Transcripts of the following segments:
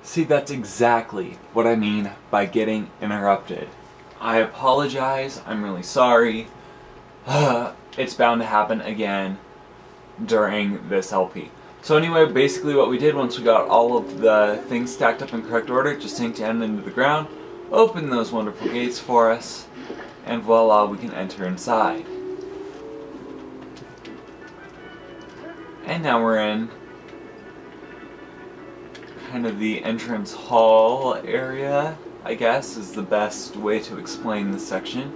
See, that's exactly what I mean by getting interrupted. I apologize, I'm really sorry. It's bound to happen again during this LP. So anyway, basically what we did once we got all of the things stacked up in correct order, just sank down into the ground, open those wonderful gates for us, and voila, we can enter inside. And now we're in kind of the entrance hall area, I guess, is the best way to explain this section.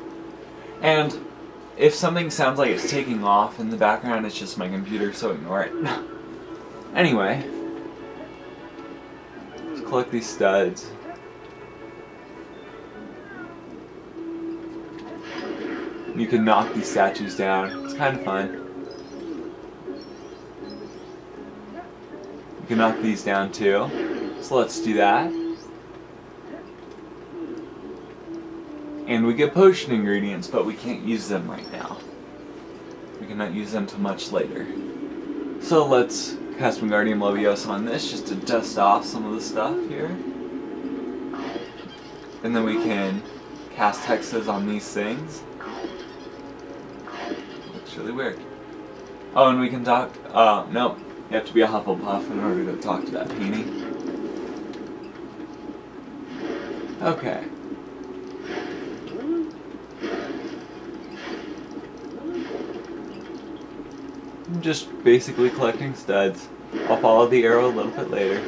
And if something sounds like it's taking off in the background, it's just my computer, so ignore it. Anyway, let's collect these studs. You can knock these statues down. It's kind of fun. You can knock these down too. So let's do that. And we get potion ingredients, but we can't use them right now. We cannot use them till much later. So let's cast Wingardium Leviosa on this just to dust off some of the stuff here. And then we can cast hexes on these things. Looks really weird. Oh, and we can talk... nope. You have to be a Hufflepuff in order to talk to that painting. Okay. I'm just basically collecting studs. I'll follow the arrow a little bit later.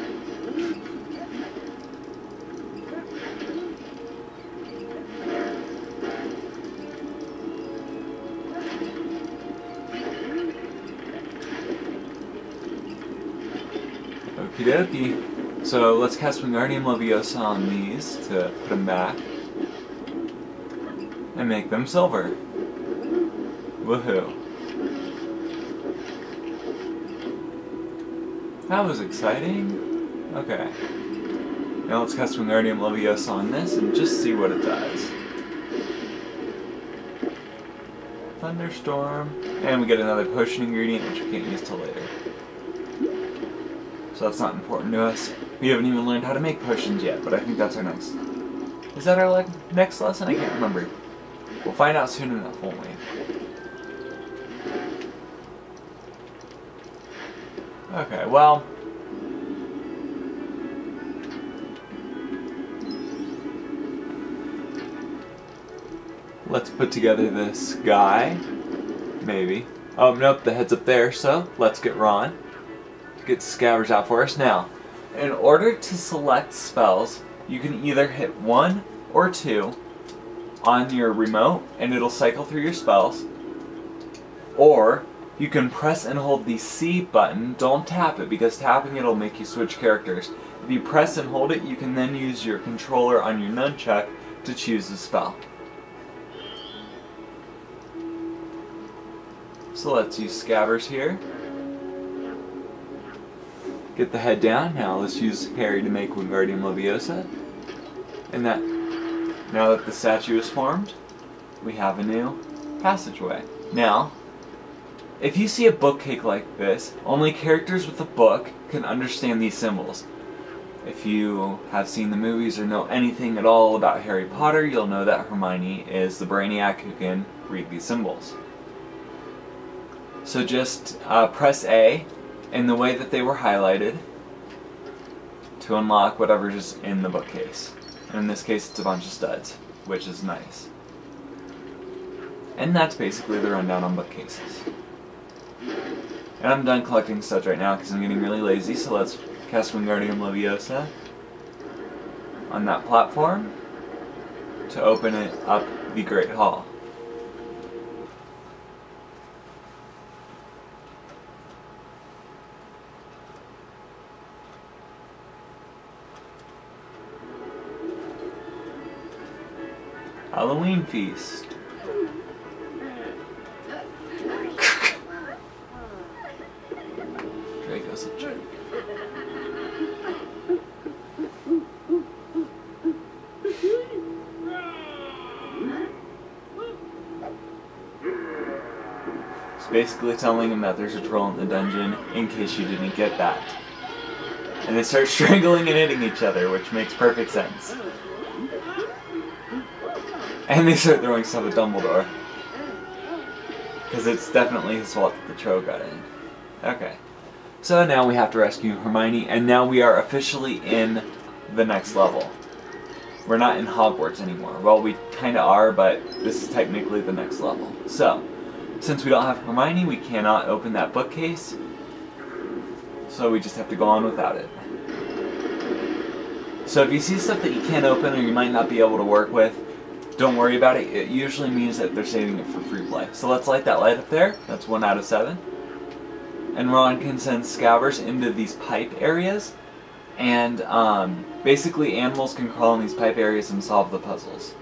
Okie dokie. So let's cast Wingardium Leviosa on these to put them back. And make them silver. Woohoo. That was exciting. Okay. Now let's cast Wingardium Leviosa on this and just see what it does. Thunderstorm. And we get another potion ingredient which we can't use till later. So that's not important to us. We haven't even learned how to make potions yet, but I think that's our next... Is that our next lesson? I can't remember. We'll find out soon enough, won't we? Okay, well... Let's put together this guy. Maybe. Oh, nope, the head's up there, so let's get Ron to get Scabbers out for us. Now, in order to select spells, you can either hit 1 or 2 on your remote, and it'll cycle through your spells, or you can press and hold the C button. Don't tap it, because tapping it will make you switch characters. If you press and hold it, you can then use your controller on your nunchuck to choose the spell. So let's use Scabbers here. Get the head down. Now let's use Harry to make Wingardium Leviosa. And that, now that the statue is formed, we have a new passageway. Now, if you see a book cake like this, only characters with a book can understand these symbols. If you have seen the movies or know anything at all about Harry Potter, you'll know that Hermione is the brainiac who can read these symbols. So just press A in the way that they were highlighted to unlock whatever's in the bookcase. And in this case, it's a bunch of studs, which is nice. And that's basically the rundown on bookcases. And I'm done collecting studs right now because I'm getting really lazy, so let's cast Wingardium Leviosa on that platform to open it up the Great Hall. Halloween feast. Draco's a jerk. It's basically telling him that there's a troll in the dungeon, in case you didn't get that. And they start strangling and hitting each other, which makes perfect sense. And they start throwing stuff at Dumbledore. Because it's definitely his fault that the Tro got in. Okay. So now we have to rescue Hermione, and now we are officially in the next level. We're not in Hogwarts anymore. Well, we kind of are, but this is technically the next level. So, since we don't have Hermione, we cannot open that bookcase. So we just have to go on without it. So if you see stuff that you can't open or you might not be able to work with, don't worry about it. It usually means that they're saving it for free play. So let's light that light up there. That's 1 out of 7. And Ron can send Scabbers into these pipe areas. And basically animals can crawl in these pipe areas and solve the puzzles.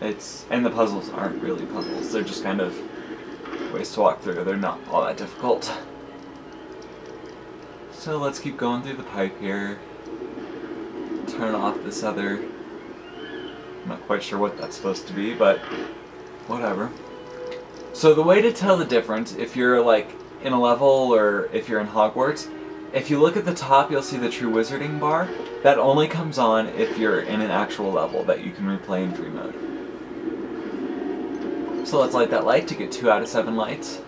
And the puzzles aren't really puzzles. They're just kind of ways to walk through. They're not all that difficult. So let's keep going through the pipe here. Turn off this other... I'm not quite sure what that's supposed to be, but whatever. So the way to tell the difference, if you're like in a level or if you're in Hogwarts, if you look at the top you'll see the True Wizarding bar. That only comes on if you're in an actual level that you can replay in free mode. So let's light that light to get 2 out of 7 lights.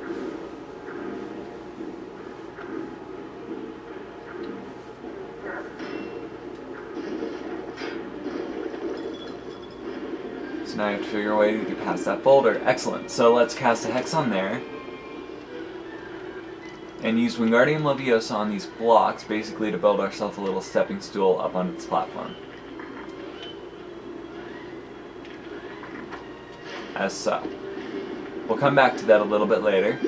So now you have to figure a way to get past that boulder. Excellent. So let's cast a Hex on there. And use Wingardium Leviosa on these blocks, basically to build ourselves a little stepping stool up onto this platform. As so. We'll come back to that a little bit later.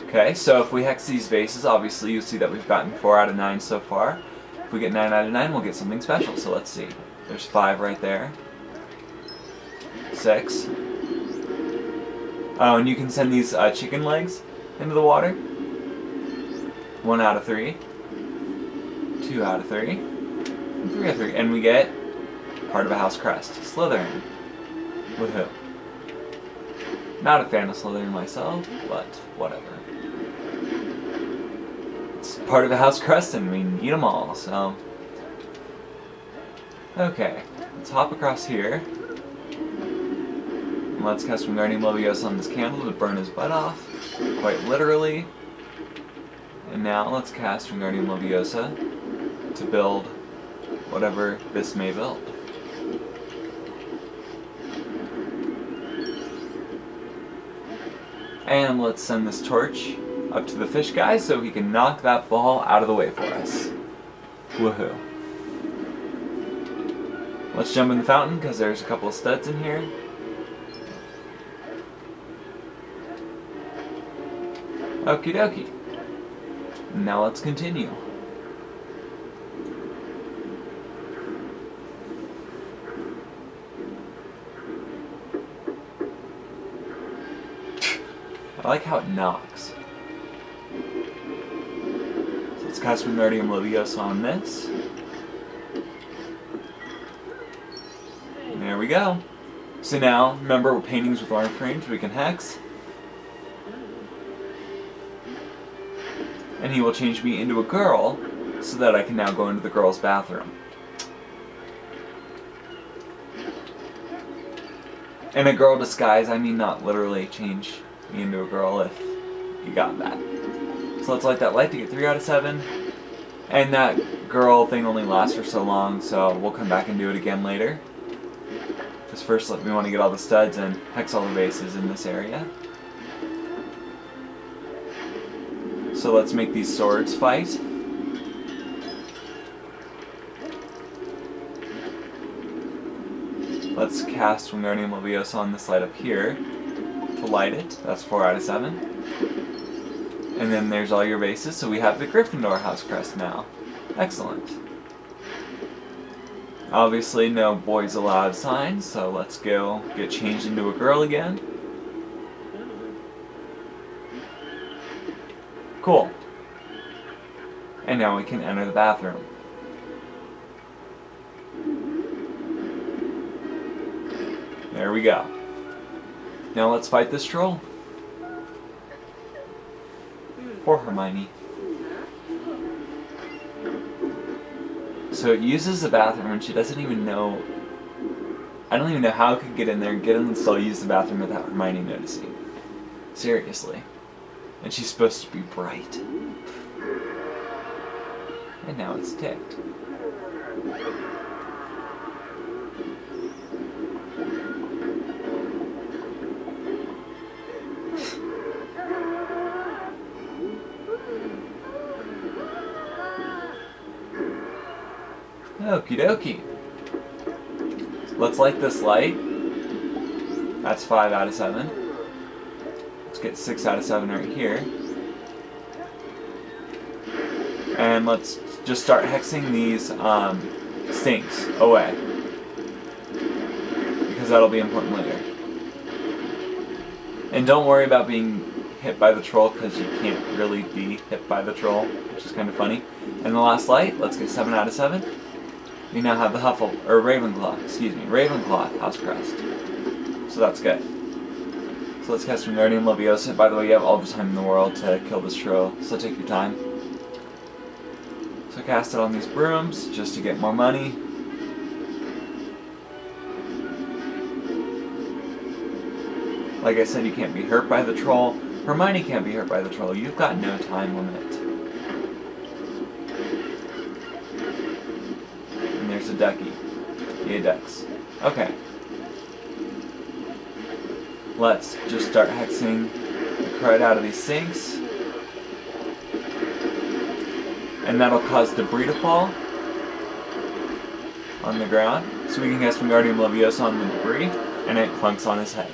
Okay, so if we hex these vases, obviously you'll see that we've gotten 4 out of 9 so far. If we get 9 out of 9, we'll get something special, so let's see. There's 5 right there. 6. Oh, and you can send these chicken legs into the water. 1 out of 3. 2 out of 3. And 3 out of 3. And we get part of a house crest. Slytherin. Woohoo. Not a fan of Slytherin myself, but whatever. It's part of the house crest and we need them all, so... Okay, let's hop across here. And let's cast Wingardium Leviosa on this candle to burn his butt off. Quite literally. And now let's cast Wingardium Leviosa to build whatever this may build. And let's send this torch up to the fish guy so he can knock that ball out of the way for us. Woohoo. Let's jump in the fountain because there's a couple of studs in here. Okie dokie. Now let's continue. I like how it knocks. So let's cast Wingardium Leviosa on this. And there we go. So now, remember we're paintings with orange frames, we can hex. And he will change me into a girl, so that I can now go into the girl's bathroom. And a girl disguise, I mean not literally change me into a girl if you got that. So let's light that light to get 3 out of 7. And that girl thing only lasts for so long, so we'll come back and do it again later. Just first we want to get all the studs and hex all the vases in this area. So let's make these swords fight. Let's cast Wingardium Leviosa on this light up here to light it. That's 4 out of 7. And then there's all your vases, so we have the Gryffindor house crest now. Excellent. Obviously no boys allowed signs, so let's go get changed into a girl again. Cool. And now we can enter the bathroom. There we go. Now let's fight this troll. Poor Hermione. So it uses the bathroom and she doesn't even know. I don't even know how it could get in there, get in and still use the bathroom without Hermione noticing. Seriously. And she's supposed to be bright. And now it's ticked. Okie dokie. Let's light this light. That's 5 out of 7. Let's get 6 out of 7 right here. And let's just start hexing these sinks away. Because that'll be important later. And don't worry about being hit by the troll, because you can't really be hit by the troll, which is kind of funny. And the last light, let's get 7 out of 7. We now have the Ravenclaw house crest. So that's good. So let's cast Wingardium Leviosa. By the way, you have all the time in the world to kill this troll, so take your time. So cast it on these brooms, just to get more money. Like I said, you can't be hurt by the troll. Hermione can't be hurt by the troll. You've got no time limit. There's a ducky. Yay, ducks. Okay. Let's just start hexing the crud out of these sinks. And that'll cause debris to fall on the ground. So we can cast Wingardium Leviosa on the debris, and it clunks on his head.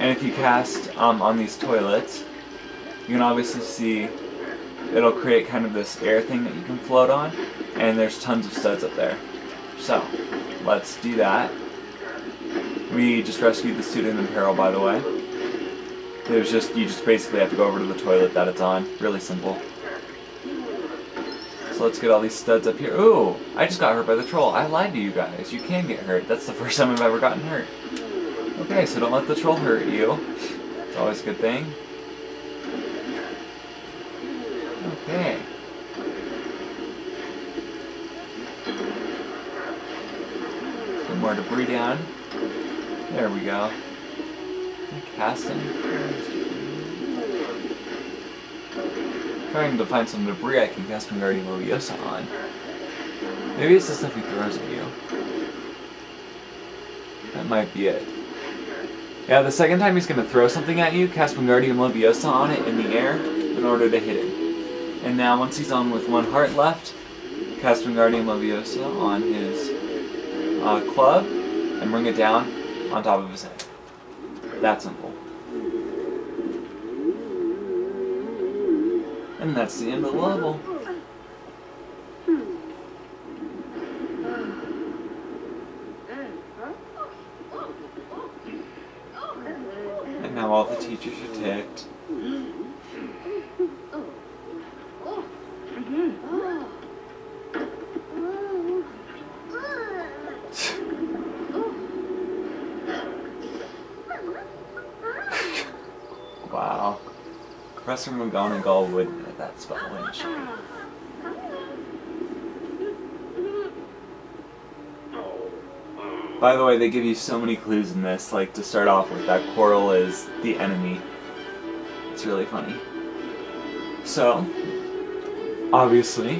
And if you cast on these toilets, you can obviously see it'll create kind of this air thing that you can float on, and there's tons of studs up there. So, let's do that. We just rescued the student in peril, by the way. You just basically have to go over to the toilet that it's on. Really simple. So let's get all these studs up here. Ooh, I just got hurt by the troll. I lied to you guys. You can get hurt. That's the first time I've ever gotten hurt. Okay, so don't let the troll hurt you. It's always a good thing. Okay. Get more debris down. There we go. Casting. Trying to find some debris I can cast Wingardium Leviosa on. Maybe it's the stuff he throws at you. That might be it. Yeah, the second time he's going to throw something at you, cast Wingardium Leviosa on it in the air in order to hit him. And now, once he's on with 1 heart left, cast Wingardium Leviosa on his club and bring it down on top of his head. That simple. And that's the end of the level. And now all the teachers are ticked. Wow. Professor McGonagall would know that spell, wouldn't she? By the way, they give you so many clues in this, like to start off with that Quirrell is the enemy. It's really funny. So, obviously,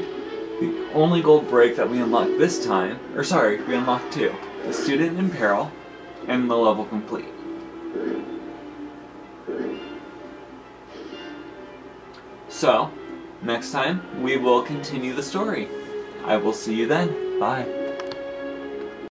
the only gold break that we unlocked this time, or sorry, we unlocked 2. The Student in Peril, and the level complete. So, next time, we will continue the story. I will see you then. Bye.